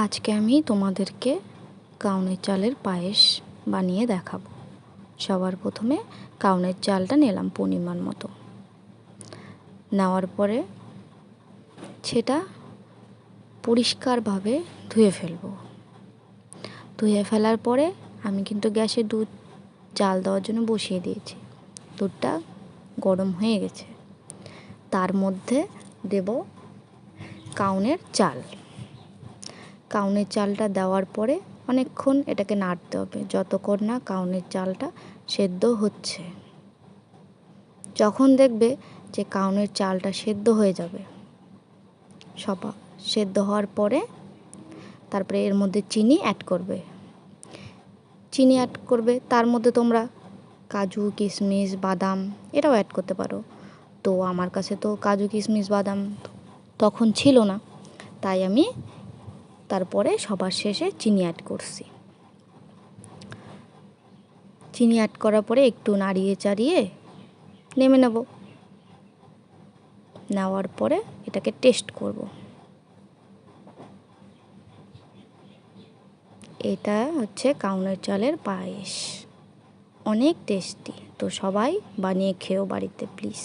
আজকে আমি তোমাদেরকে কাউনের চালের পায়েস বানিয়ে দেখাবো। সবার প্রথমে কাউনের চালটা নিলাম পরিমাণ মতো। নেওয়ার পরে সেটা পরিষ্কারভাবে ধুয়ে ফেলবো। ধুয়ে ফেলার পরে আমি কিন্তু গ্যাসে দুধ জাল দেওয়ার জন্য বসিয়ে দিয়েছি। দুধটা গরম হয়ে গেছে, তার মধ্যে দেব কাউনের চাল। কাউনের চালটা দেওয়ার পরে অনেকক্ষণ এটাকে নাড়তে হবে, যতক্ষণ না কাউনের চালটা সেদ্ধ হচ্ছে। যখন দেখবে যে কাউনের চালটা সেদ্ধ হয়ে যাবে, সেদ্ধ হওয়ার পরে তারপরে এর মধ্যে চিনি অ্যাড করবে। তার মধ্যে তোমরা কাজু, কিশমিশ, বাদাম এটাও অ্যাড করতে পারো। তো আমার কাছে তো কাজু, কিশমিশ, বাদাম তখন ছিল না, তাই আমি তারপরে সবার শেষে চিনি অ্যাড করছি। চিনি অ্যাড করার পরে একটু নাড়িয়ে চাড়িয়ে নেমে নেব। নেওয়ার পরে এটাকে টেস্ট করব। এটা হচ্ছে কাউনের চালের পায়েস, অনেক টেস্টি। তো সবাই বানিয়ে খেও বাড়িতে প্লিজ।